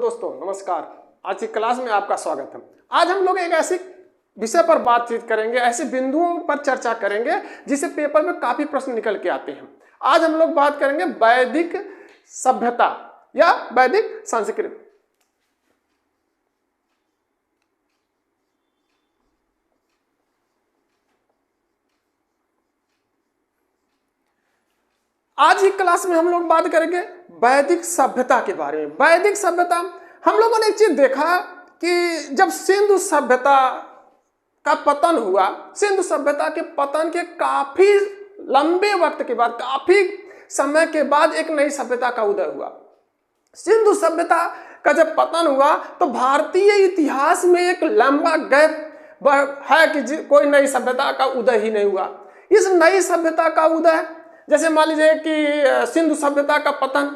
दोस्तों नमस्कार। आज की क्लास में आपका स्वागत है। आज हम लोग एक ऐसे विषय पर बातचीत करेंगे, ऐसे बिंदुओं पर चर्चा करेंगे जिसे पेपर में काफी प्रश्न निकल के आते हैं। आज हम लोग बात करेंगे वैदिक सभ्यता या वैदिक संस्कृति। आज की क्लास में हम लोग बात करेंगे वैदिक सभ्यता के बारे में। वैदिक सभ्यता, हम लोगों ने एक चीज देखा कि जब सिंधु सभ्यता का पतन हुआ, सिंधु सभ्यता के पतन के काफी लंबे वक्त के बाद, काफी समय के बाद एक नई सभ्यता का उदय हुआ। सिंधु सभ्यता का जब पतन हुआ तो भारतीय इतिहास में एक लंबा गैप है कि कोई नई सभ्यता का उदय ही नहीं हुआ। इस नई सभ्यता का उदय, जैसे मान लीजिए कि सिंधु सभ्यता का पतन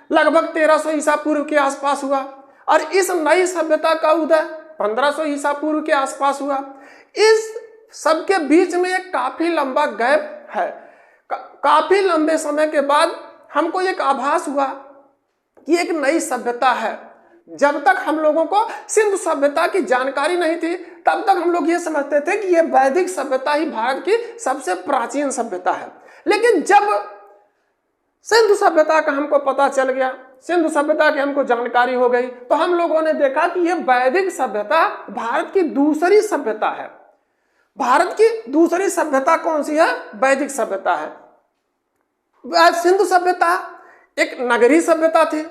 लगभग 1300 ईसा पूर्व के आसपास हुआ और इस नई सभ्यता का उदय 1500 ईसा पूर्व के आसपास हुआ। इस सब के बीच में एक काफी लंबा गैप है। काफी लंबे समय के बाद हमको एक आभास हुआ कि एक नई सभ्यता है। जब तक हम लोगों को सिंधु सभ्यता की जानकारी नहीं थी तब तक हम लोग ये समझते थे कि यह वैदिक सभ्यता ही भारत की सबसे प्राचीन सभ्यता है। लेकिन जब सिंधु सभ्यता का हमको पता चल गया, सिंधु सभ्यता की हमको जानकारी हो गई, तो हम लोगों ने देखा कि यह वैदिक सभ्यता भारत की दूसरी सभ्यता है। भारत की दूसरी सभ्यता कौन सी है? वैदिक सभ्यता है। सिंधु सभ्यता एक नगरीय सभ्यता थी,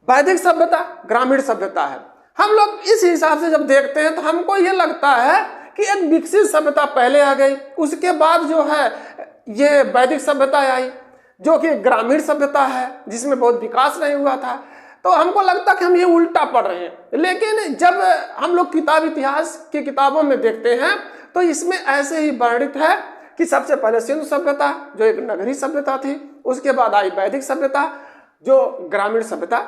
वैदिक सभ्यता ग्रामीण सभ्यता है। हम लोग इस हिसाब से जब देखते हैं तो हमको यह लगता है कि एक विकसित सभ्यता पहले आ गई, उसके बाद जो है ये वैदिक सभ्यता आई जो कि ग्रामीण सभ्यता है जिसमें बहुत विकास नहीं हुआ था। तो हमको लगता कि हम ये उल्टा पढ़ रहे हैं। लेकिन जब हम लोग इतिहास की किताबों में देखते हैं तो इसमें ऐसे ही वर्णित है कि सबसे पहले सिंधु सभ्यता जो एक नगरीय सभ्यता थी, उसके बाद आई वैदिक सभ्यता जो ग्रामीण सभ्यता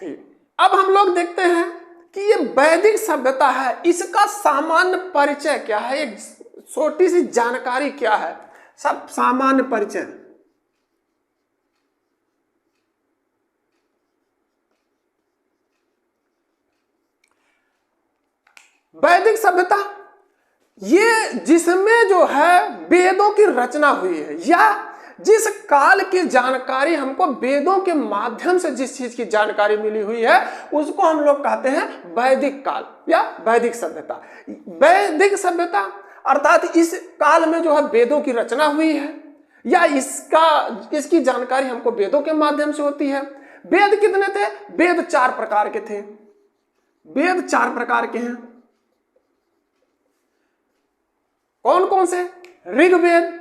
थी। अब हम लोग देखते हैं कि ये वैदिक सभ्यता है, इसका सामान्य परिचय क्या है, एक छोटी सी जानकारी क्या है, सब सामान्य परिचय। वैदिक सभ्यता ये जिसमें जो है वेदों की रचना हुई है, या जिस काल की जानकारी हमको वेदों के माध्यम से जिस चीज की जानकारी मिली हुई है उसको हम लोग कहते हैं वैदिक काल या वैदिक सभ्यता। वैदिक सभ्यता अर्थात इस काल में जो है वेदों की रचना हुई है या इसकी जानकारी हमको वेदों के माध्यम से होती है। वेद कितने थे? वेद 4 प्रकार के थे। वेद 4 प्रकार के हैं। कौन कौन से? ऋग्वेद,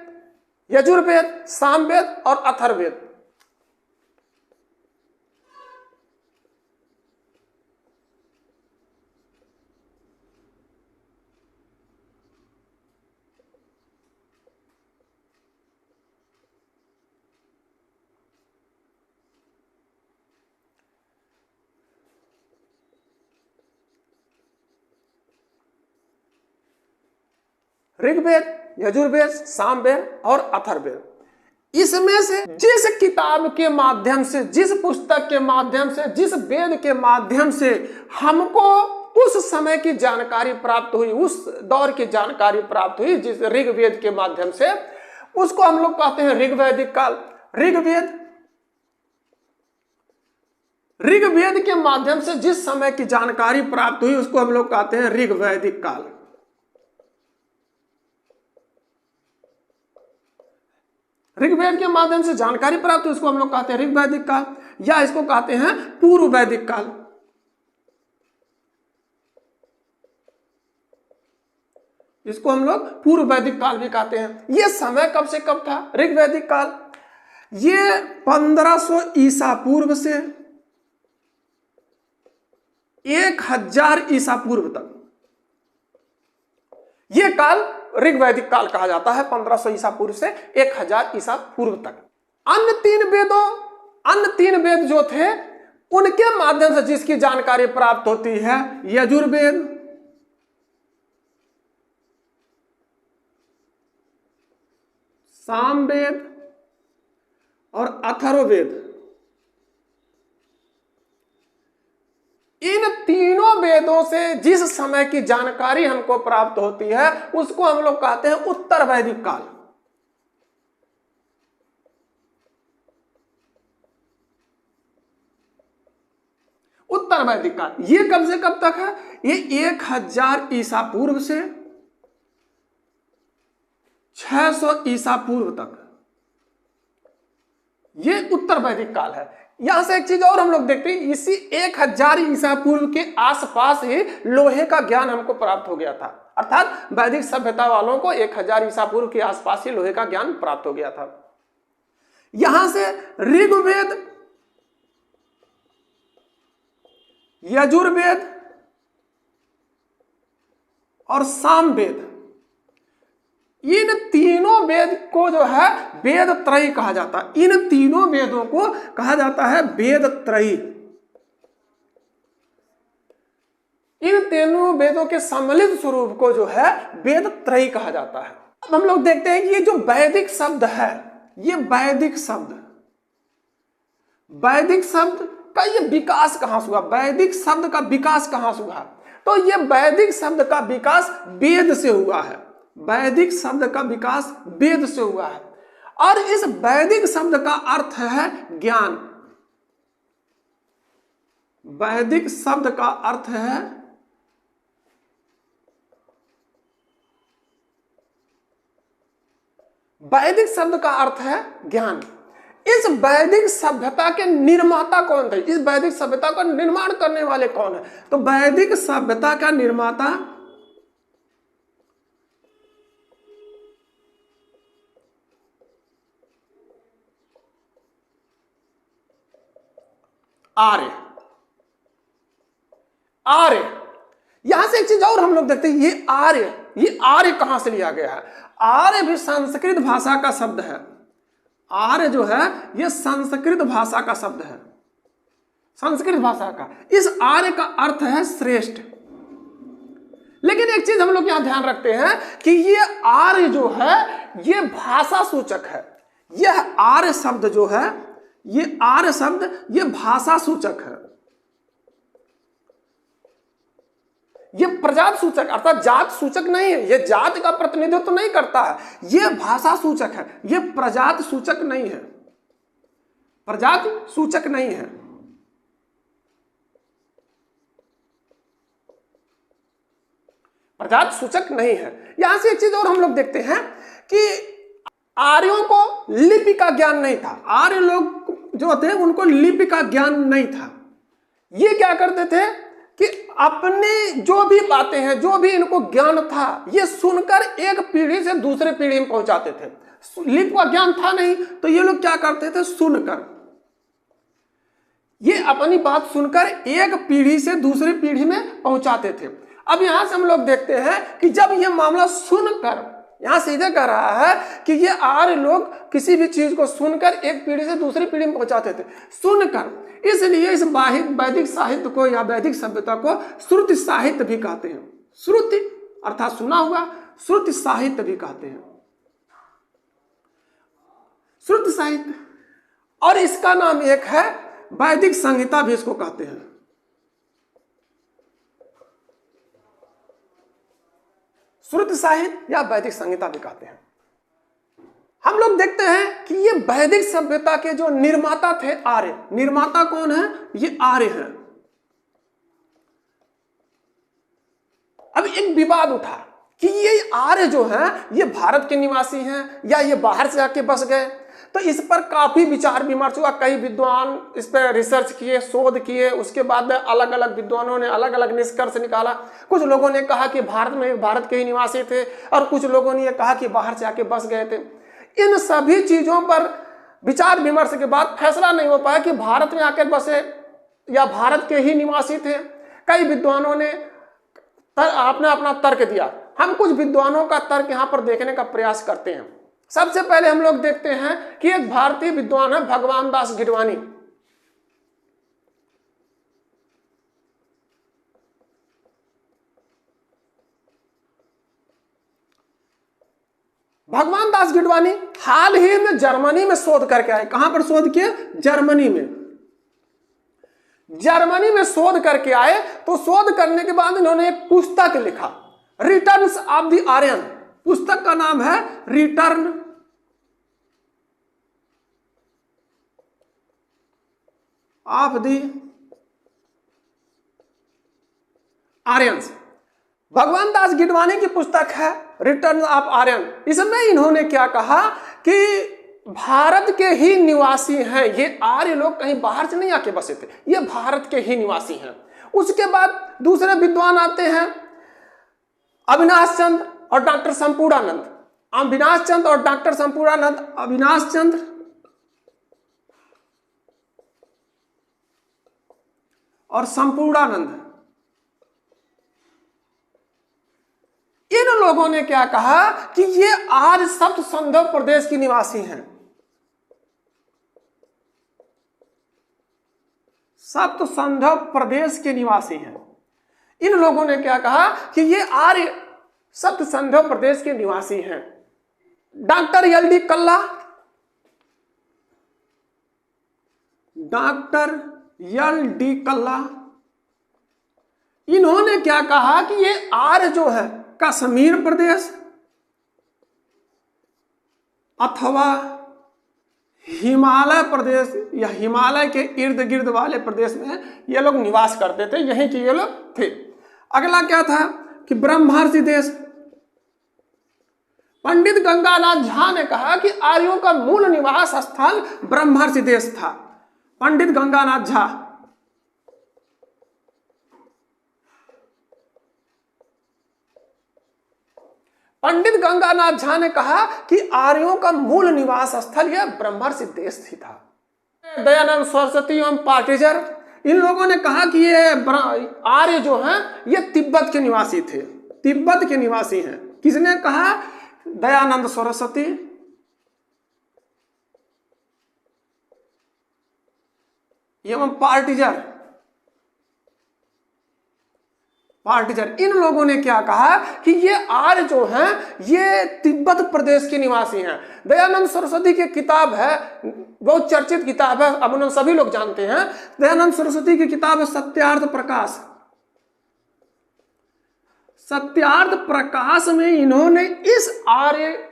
यजुर्वेद, सामवेद और अथर्ववेद। ऋग्वेद, यजुर्वेद, सामवेद और अथर्ववेद। इसमें से जिस किताब के माध्यम से, जिस पुस्तक के माध्यम से, जिस वेद के माध्यम से हमको उस समय की जानकारी प्राप्त हुई, उस दौर की जानकारी प्राप्त हुई, जिस ऋग्वेद के माध्यम से, उसको हम लोग कहते हैं ऋग्वैदिक काल। ऋग्वेद के माध्यम से जिस समय की जानकारी प्राप्त हुई उसको हम लोग कहते हैं ऋग्वैदिक काल। ऋग्वेद के माध्यम से जानकारी प्राप्त हुई उसको हम लोग कहते हैं ऋग्वैदिक काल, या इसको कहते हैं पूर्व वैदिक काल। इसको हम लोग पूर्व वैदिक काल भी कहते हैं। यह समय कब से कब था? ऋग्वैदिक काल ये 1500 ईसा पूर्व से 1000 ईसा पूर्व तक, यह काल ऋग्वैदिक काल कहा जाता है। 1500 ईसा पूर्व से 1000 ईसा पूर्व तक। अन्य 3 वेद जो थे उनके माध्यम से जिसकी जानकारी प्राप्त होती है यजुर्वेद, सामवेद और अथर्ववेद। वेदों से जिस समय की जानकारी हमको प्राप्त होती है उसको हम लोग कहते हैं उत्तर वैदिक काल। उत्तर वैदिक काल ये कब से कब तक है? ये 1000 ईसा पूर्व से 600 ईसा पूर्व तक ये उत्तर वैदिक काल है। यहां से एक चीज और हम लोग देखते हैं, इसी 1000 ईसा पूर्व के आसपास ही लोहे का ज्ञान हमको प्राप्त हो गया था। अर्थात वैदिक सभ्यता वालों को 1000 ईसा पूर्व के आसपास ही लोहे का ज्ञान प्राप्त हो गया था। यहां से ऋग्वेद, यजुर्वेद और सामवेद, इन तीनों वेद को जो है वेद त्रयी कहा जाता है। इन तीनों वेदों को कहा जाता है वेद त्रयी। इन तीनों वेदों के सम्मिलित स्वरूप को जो है वेद त्रयी कहा जाता है। अब हम लोग देखते हैं कि ये जो वैदिक शब्द है, ये वैदिक शब्द का ये विकास कहां से हुआ? वैदिक शब्द का विकास कहां से हुआ? तो ये वैदिक शब्द का विकास वेद से हुआ है। वैदिक शब्द का विकास वेद से हुआ है और इस वैदिक शब्द का अर्थ है ज्ञान। वैदिक शब्द का अर्थ है ज्ञान। इस वैदिक सभ्यता के निर्माता कौन थे? इस वैदिक सभ्यता का निर्माण करने वाले कौन है? तो वैदिक सभ्यता का निर्माता आर्य। यहां से एक चीज और हम लोग देखते हैं, ये आर्य कहां से लिया गया है? आर्य भी संस्कृत भाषा का शब्द है। आर्य जो है ये संस्कृत भाषा का शब्द है, संस्कृत भाषा का। इस आर्य का अर्थ है श्रेष्ठ। लेकिन एक चीज हम लोग यहां ध्यान रखते हैं कि ये आर्य जो है ये भाषा सूचक है। यह आर्य शब्द जो है, ये आर्य शब्द ये भाषा सूचक है। ये प्रजात सूचक अर्थात जात सूचक नहीं है। ये जात का प्रतिनिधित्व नहीं करता है, ये भाषा सूचक है। ये प्रजात सूचक नहीं है, प्रजात सूचक नहीं है। प्रजात सूचक नहीं है। यहां से एक चीज और हम लोग देखते हैं कि आर्यों को लिपि का ज्ञान नहीं था। आर्य लोग जो थे उनको लिपि का ज्ञान नहीं था। ये क्या करते थे कि अपने जो भी बातें हैं, जो भी इनको ज्ञान था, ये सुनकर एक पीढ़ी से दूसरे पीढ़ी में पहुंचाते थे। लिपि का ज्ञान था नहीं तो ये लोग क्या करते थे? सुनकर, ये अपनी बात सुनकर एक पीढ़ी से दूसरी पीढ़ी में पहुंचाते थे। अब यहां से हम लोग देखते हैं कि जब ये मामला सुनकर, यहां सीधे कह रहा है कि ये आर्य लोग किसी भी चीज को सुनकर एक पीढ़ी से दूसरी पीढ़ी में पहुंचाते थे, सुनकर। इसलिए इस वैदिक साहित्य को या वैदिक सभ्यता को श्रुति साहित्य भी कहते हैं। श्रुति अर्थात सुना हुआ, श्रुति साहित्य भी कहते हैं, श्रुति साहित्य। और इसका नाम एक है वैदिक संहिता भी इसको कहते हैं। श्रुति साहित्य या वैदिक संहिता भी कहते हैं। हम लोग देखते हैं कि ये वैदिक सभ्यता के जो निर्माता थे आर्य। निर्माता कौन है? ये आर्य हैं। अब एक विवाद उठा कि ये आर्य जो हैं ये भारत के निवासी हैं या ये बाहर से आके बस गए। तो इस पर काफी विचार विमर्श हुआ। कई विद्वान इस पर रिसर्च किए, शोध किए। उसके बाद अलग अलग विद्वानों ने अलग अलग निष्कर्ष निकाला। कुछ लोगों ने कहा कि भारत के ही निवासी थे और कुछ लोगों ने यह कहा कि बाहर से आके बस गए थे। इन सभी चीजों पर विचार विमर्श के बाद फैसला नहीं हो पाया कि भारत में आकर बसे या भारत के ही निवासी थे। कई विद्वानों ने आपने अपना तर्क दिया। हम कुछ विद्वानों का तर्क यहां पर देखने का प्रयास करते हैं। सबसे पहले हम लोग देखते हैं कि एक भारतीय विद्वान है भगवान दास गिडवानी। भगवान दास गिडवानी हाल ही में जर्मनी में शोध करके आए। कहां पर शोध किए? जर्मनी में। जर्मनी में शोध करके आए, तो शोध करने के बाद इन्होंने एक पुस्तक लिखा, रिटर्न्स ऑफ द आर्यन। पुस्तक का नाम है रिटर्न ऑफ द आर्यंस। भगवान दास गिडवानी की पुस्तक है रिटर्न ऑफ आर्यन। इसमें इन्होंने क्या कहा कि भारत के ही निवासी हैं ये आर्य लोग, कहीं बाहर से नहीं आके बसे थे, ये भारत के ही निवासी हैं। उसके बाद दूसरे विद्वान आते हैं अविनाश चंद्र और डॉक्टर संपूर्णानंद। अविनाश चंद्र और डॉक्टर संपूर्णानंद, अविनाश चंद्र और संपूर्णानंद, इन लोगों ने क्या कहा कि ये आर्य सप्त संधव प्रदेश की निवासी हैं। सप्त संधव प्रदेश के निवासी हैं। इन लोगों ने क्या कहा कि ये आर्य सप्त संधव प्रदेश के निवासी हैं। Doctor L D. Kalla, doctor L D. Kalla, इन्होंने क्या कहा कि ये आर्य जो है कश्मीर प्रदेश अथवा हिमालय प्रदेश या हिमालय के इर्द गिर्द वाले प्रदेश में ये लोग निवास करते थे, यहीं के ये लोग थे। अगला क्या था कि ब्रह्मर्षि देश। पंडित गंगानाथ झा ने कहा कि आर्यों का मूल निवास स्थान ब्रह्मर्षि देश था। पंडित गंगानाथ झा। पंडित गंगानाथ झा ने कहा कि आर्यों का मूल निवास स्थल यह ब्रह्मर्षि देश ही था। दयानंद सरस्वती एवं पार्टीजर, इन लोगों ने कहा कि ये आर्य जो हैं ये तिब्बत के निवासी थे, तिब्बत के निवासी हैं। किसने कहा? दयानंद सरस्वती एवं पार्टीजर। इन लोगों ने क्या कहा कि ये आर्य जो हैं ये तिब्बत प्रदेश के निवासी हैं। दयानंद सरस्वती की किताब है, बहुत चर्चित किताब है, अब सभी लोग जानते हैं। दयानंद सरस्वती की किताब है सत्यार्थ प्रकाश। सत्यार्थ प्रकाश में इन्होंने इस आर्य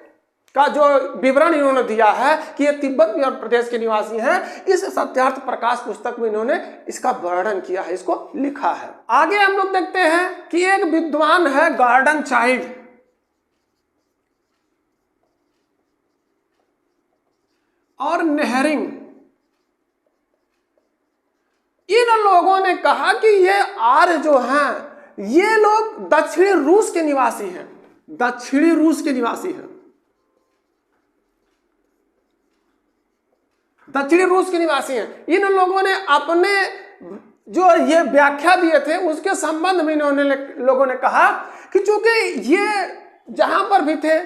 का जो विवरण इन्होंने दिया है कि ये तिब्बत प्रदेश के निवासी हैं, इस सत्यार्थ प्रकाश पुस्तक में इन्होंने इसका वर्णन किया है, इसको लिखा है। आगे हम लोग देखते हैं कि एक विद्वान है गॉर्डन चाइल्ड। और नेहरिंग, इन लोगों ने कहा कि ये आर्य जो हैं ये लोग दक्षिणी रूस के निवासी हैं, दक्षिणी रूस के निवासी हैं, दक्षिणी रूस के निवासी हैं। इन लोगों ने अपने जो ये व्याख्या दिए थे उसके संबंध में इन्होंने लोगों ने कहा कि चूंकि ये जहां पर भी थे,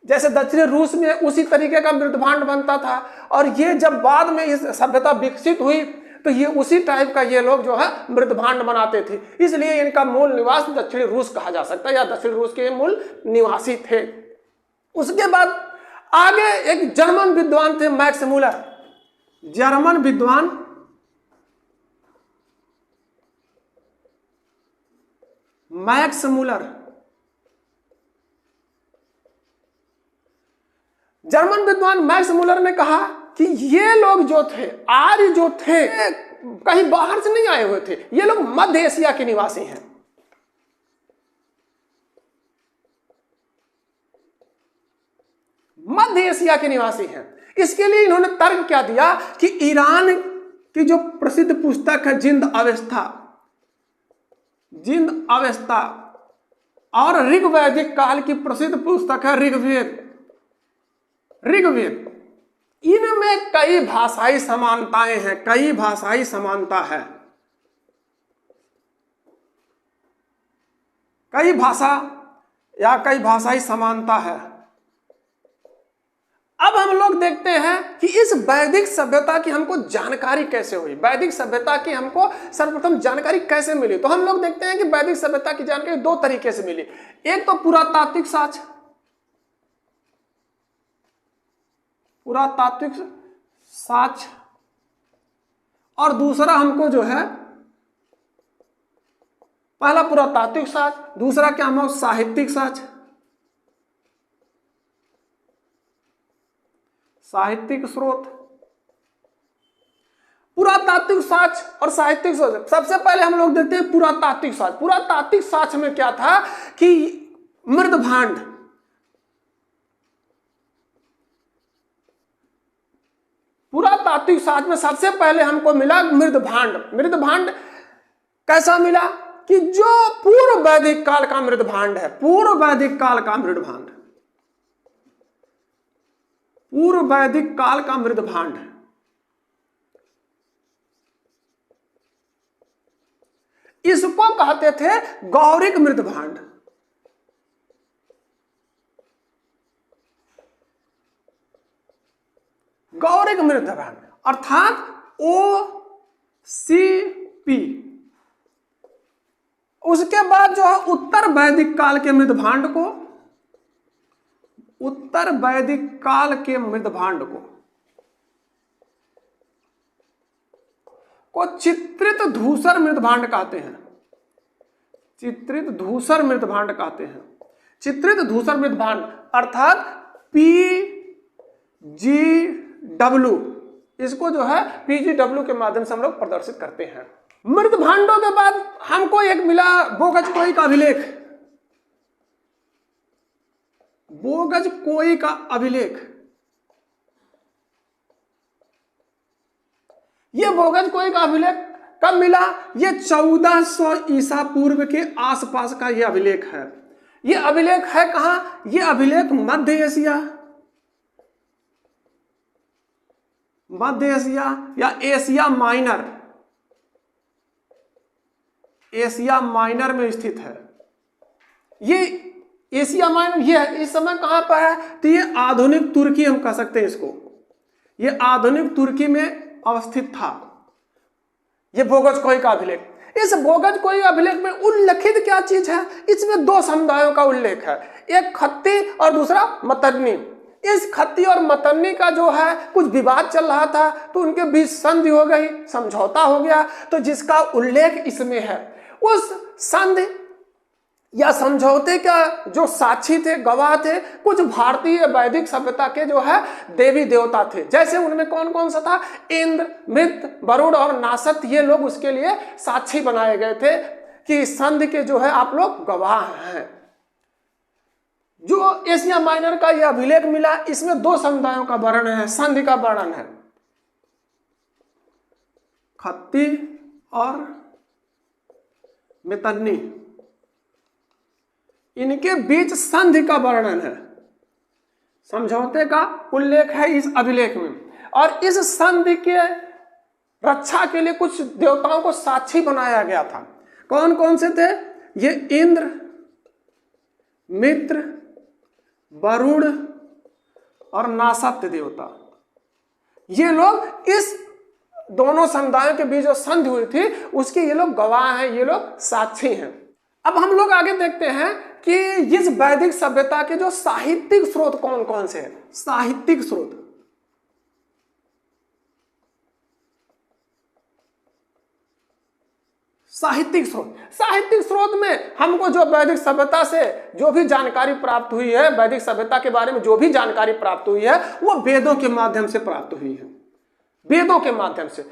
जैसे दक्षिणी रूस में उसी तरीके का मृदभांड बनता था, और ये जब बाद में इस सभ्यता विकसित हुई तो ये उसी टाइप का ये लोग जो है मृदभांड बनाते थे, इसलिए इनका मूल निवास दक्षिणी रूस कहा जा सकता है, या दक्षिण रूस के मूल निवासी थे। उसके बाद आगे एक जर्मन विद्वान थे मैक्स मूलर। जर्मन विद्वान मैक्स मूलर। जर्मन विद्वान मैक्स मूलर ने कहा कि ये लोग जो थे, आर्य जो थे, कहीं बाहर से नहीं आए हुए थे, ये लोग मध्य एशिया के निवासी हैं। मध्य एशिया के निवासी हैं। इसके लिए इन्होंने तर्क क्या दिया कि ईरान की जो प्रसिद्ध पुस्तक है जिंद अवस्था, जिंद अवस्था, और ऋग्वैदिक काल की प्रसिद्ध पुस्तक है ऋग्वेद, ऋग्वेद, इनमें कई भाषाई समानताएं हैं, कई भाषाई समानता है, कई भाषा या कई भाषाई समानता है। अब हम लोग देखते हैं कि इस वैदिक सभ्यता की हमको जानकारी कैसे हुई, वैदिक सभ्यता की हमको सर्वप्रथम जानकारी कैसे मिली। तो हम लोग देखते हैं कि वैदिक सभ्यता की जानकारी दो तरीके से मिली। एक तो पुरातात्विक साक्ष्य, पुरातात्विक साक्ष्य, और दूसरा हमको जो है, पहला पुरातात्विक साक्ष्य, दूसरा क्या हम साहित्यिक साक्ष्य। साहित्यिक स्रोत, पुरातात्विक साक्ष्य और साहित्यिक स्रोत। सबसे पहले हम लोग देखते हैं पुरातात्विक साक्ष्य। पुरातात्विक साक्ष्य में क्या था कि मृद भांड, पुरातात्विक साक्ष्य में सबसे पहले हमको मिला मृद भांड। मृद भांड कैसा मिला कि जो पूर्व वैदिक काल का मृद भांड है, पूर्व वैदिक काल का मृद भांड, पूर्व वैदिक काल का मृद भांड है। इसको कहते थे गौरिक मृद भांड। गौरिक मृद भांड अर्थात OCP। उसके बाद जो है उत्तर वैदिक काल के मृद भांड को, उत्तर वैदिक काल के मृद भांड को चित्रित धूसर मृद भांड कहते हैं। चित्रित धूसर मृद भांड कहते हैं। चित्रित धूसर मृद भांड अर्थात PGW, इसको जो है PGW के माध्यम से हम लोग प्रदर्शित करते हैं। मृद भांडों के बाद हमको एक मिला बोगजकोई का अभिलेख। बोगजकोई का अभिलेख, ये बोगजकोई का अभिलेख कब मिला? ये 1400 ईसा पूर्व के आसपास का ये अभिलेख है। ये अभिलेख है कहां? ये अभिलेख मध्य एशिया, मध्य एशिया या एशिया माइनर, एशिया माइनर में स्थित है। ये एशिया माइनर ये इस समय कहां पर है? तो ये आधुनिक तुर्की हम कह सकते हैं इसको। ये आधुनिक तुर्की में अवस्थित था ये बोगजकोई का अभिलेख। इस बोगजकोई अभिलेख में उल्लेखित क्या चीज है? इसमें दो समुदायों का उल्लेख है, एक खत्ती और दूसरा मतन्नी। इस खत्ती और मतन्नी का जो है कुछ विवाद चल रहा था, तो उनके बीच संधि हो गई, समझौता हो गया, तो जिसका उल्लेख इसमें है। उस संधि या समझौते का जो साक्षी थे, गवाह थे, कुछ भारतीय वैदिक सभ्यता के जो है देवी देवता थे। जैसे उनमें कौन कौन सा था? इंद्र, मृत, वरुण और नासत। ये लोग उसके लिए साक्षी बनाए गए थे कि संधि के जो है आप लोग गवाह हैं। जो एशिया माइनर का यह अभिलेख मिला, इसमें दो समुदायों का वर्णन है, संधि का वर्णन है, खत्ती और मितन्नी। इनके बीच संधि का वर्णन है, समझौते का उल्लेख है इस अभिलेख में। और इस संधि के रक्षा के लिए कुछ देवताओं को साक्षी बनाया गया था। कौन कौन से थे? ये इंद्र, मित्र, वरुण और नासत्य देवता। ये लोग इस दोनों समुदायों के बीच जो संधि हुई थी उसके ये लोग गवाह हैं, ये लोग साक्षी हैं। अब हम लोग आगे देखते हैं कि इस वैदिक सभ्यता के जो साहित्यिक स्रोत कौन कौन से हैं। साहित्यिक स्रोत, साहित्यिक स्रोत, साहित्यिक स्रोत में हमको जो वैदिक सभ्यता से जो भी जानकारी प्राप्त हुई है, वैदिक सभ्यता के बारे में जो भी जानकारी प्राप्त हुई है, वो वेदों के माध्यम से प्राप्त हुई है। वेदों के माध्यम से,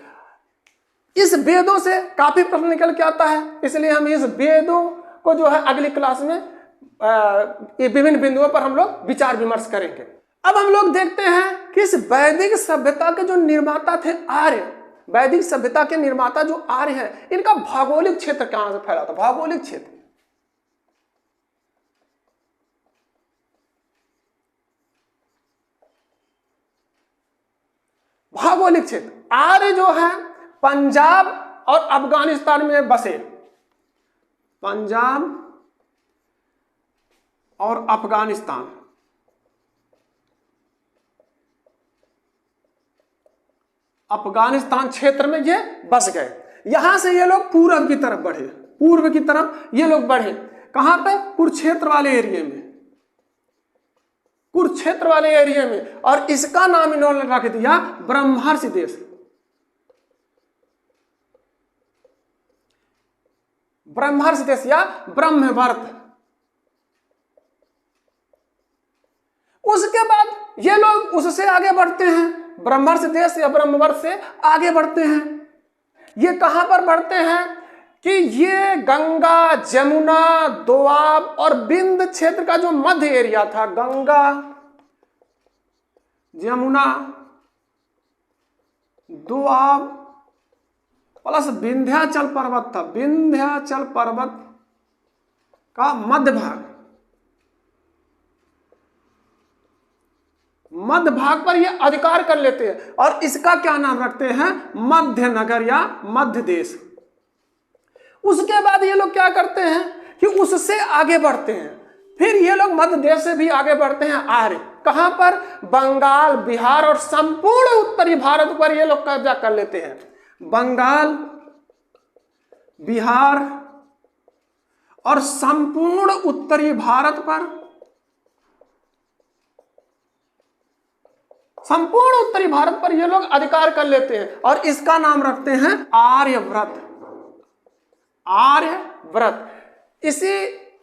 इस वेदों से काफी प्रश्न निकल के आता है, इसलिए हम इस वेदों को जो है अगली क्लास में ये विभिन्न बिंदुओं पर हम लोग विचार विमर्श करेंगे। अब हम लोग देखते हैं कि इस वैदिक सभ्यता के जो निर्माता थे आर्य, वैदिक सभ्यता के निर्माता जो आर्य हैं, इनका भौगोलिक क्षेत्र कहां से फैला था? भौगोलिक क्षेत्र, भौगोलिक क्षेत्र। आर्य जो है पंजाब और अफगानिस्तान में बसे, पंजाब और अफगानिस्तान, अफगानिस्तान क्षेत्र में ये बस गए। यहां से ये लोग पूर्व की तरफ बढ़े, पूर्व की तरफ ये लोग बढ़े। कहां पे? कुरुक्षेत्र वाले एरिया में, कुरुक्षेत्र वाले एरिया में। और इसका नाम इन्होंने रख दिया ब्रह्मर्षि देश। ब्रह्मर्ष देश या ब्रह्मवर्त। उसके बाद ये लोग उससे आगे बढ़ते हैं, ब्रह्मर्ष देश या ब्रह्मवर्त से आगे बढ़ते हैं। ये कहां पर बढ़ते हैं कि ये गंगा, जमुना, दोआब और बिंद क्षेत्र का जो मध्य एरिया था, गंगा, जमुना, दोआब प्लस विंध्याचल पर्वत था, विंध्याचल पर्वत का मध्य भाग, मध्य भाग पर ये अधिकार कर लेते हैं और इसका क्या नाम रखते हैं, मध्य नगर या मध्य देश। उसके बाद ये लोग क्या करते हैं कि उससे आगे बढ़ते हैं, फिर ये लोग मध्य देश से भी आगे बढ़ते हैं आर्य। कहां पर, बंगाल, बिहार और संपूर्ण उत्तरी भारत पर ये लोग कब्जा कर लेते हैं। बंगाल, बिहार और संपूर्ण उत्तरी भारत पर, संपूर्ण उत्तरी भारत पर ये लोग अधिकार कर लेते हैं और इसका नाम रखते हैं आर्यव्रत। आर्यव्रत, इसी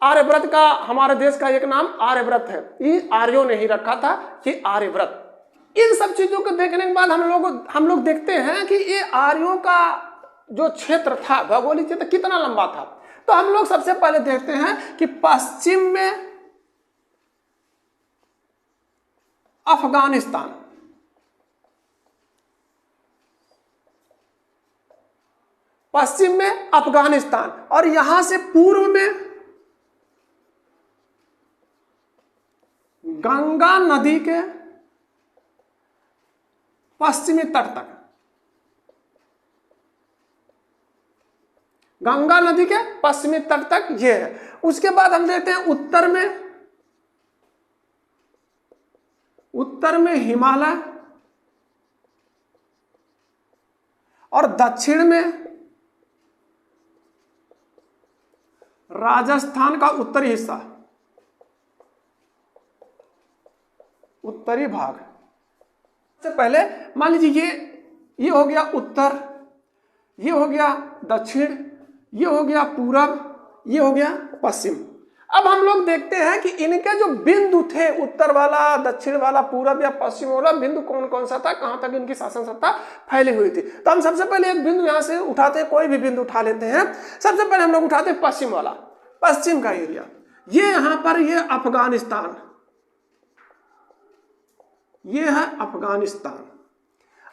आर्यव्रत का हमारे देश का एक नाम आर्यव्रत है। ये आर्यों ने ही रखा था कि आर्यव्रत। इन सब चीजों को देखने के बाद हम लोग देखते हैं कि ये आर्यों का जो क्षेत्र था, भौगोलिक क्षेत्र कितना लंबा था। तो हम लोग सबसे पहले देखते हैं कि पश्चिम में अफगानिस्तान, पश्चिम में अफगानिस्तान और यहां से पूर्व में गंगा नदी के पश्चिमी तट तक, गंगा नदी के पश्चिमी तट तक ये है। उसके बाद हम देखते हैं उत्तर में हिमालय और दक्षिण में राजस्थान का उत्तरी हिस्सा, उत्तरी भाग। सबसे पहले मान लीजिए ये हो गया उत्तर, ये हो गया दक्षिण, ये हो गया पूरब, ये हो गया पश्चिम। अब हम लोग देखते हैं कि इनके जो बिंदु थे, उत्तर वाला, दक्षिण वाला, पूरब या पश्चिम वाला बिंदु कौन कौन सा था, कहां तक इनकी शासन सत्ता फैली हुई थी। तो हम सबसे पहले एक बिंदु यहां से उठाते हैं, कोई भी बिंदु उठा लेते हैं। सबसे पहले हम लोग उठाते हैं पश्चिम वाला, पश्चिम का एरिया। ये यहां पर ये अफगानिस्तान, ये है अफगानिस्तान।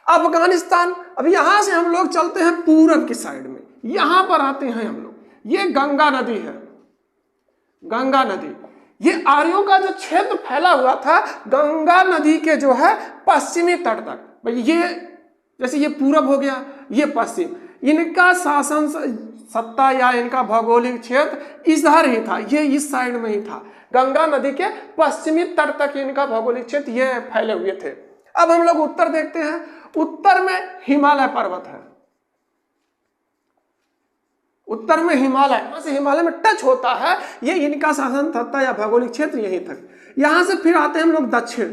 अफगानिस्तान, अब यहां से हम लोग चलते हैं पूरब की साइड में, यहां पर आते हैं हम लोग। ये गंगा नदी है, गंगा नदी। ये आर्यों का जो क्षेत्र फैला हुआ था गंगा नदी के जो है पश्चिमी तट तक, भाई ये जैसे ये पूरब हो गया, ये पश्चिम, इनका शासन सत्ता या इनका भौगोलिक क्षेत्र इधर ही था, ये इस साइड में ही था। गंगा नदी के पश्चिमी तट तक इनका भौगोलिक क्षेत्र ये फैले हुए थे। अब हम लोग उत्तर देखते हैं, उत्तर में हिमालय पर्वत है, उत्तर में हिमालय, वहां से हिमालय में टच होता है, ये इनका शासन सत्ता या भौगोलिक क्षेत्र यहीं तक। यहां से फिर आते हैं हम लोग दक्षिण।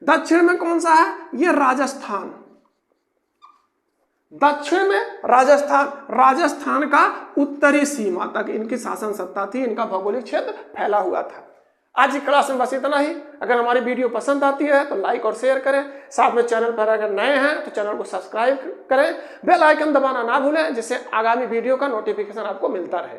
दक्षिण में कौन सा है, ये राजस्थान। दक्षिण में राजस्थान, राजस्थान का उत्तरी सीमा तक इनकी शासन सत्ता थी, इनका भौगोलिक क्षेत्र फैला हुआ था। आज की क्लास में बस इतना ही। अगर हमारी वीडियो पसंद आती है तो लाइक और शेयर करें, साथ में चैनल पर अगर नए हैं तो चैनल को सब्सक्राइब करें, बेल आइकन दबाना ना भूलें, जिससे आगामी वीडियो का नोटिफिकेशन आपको मिलता रहे।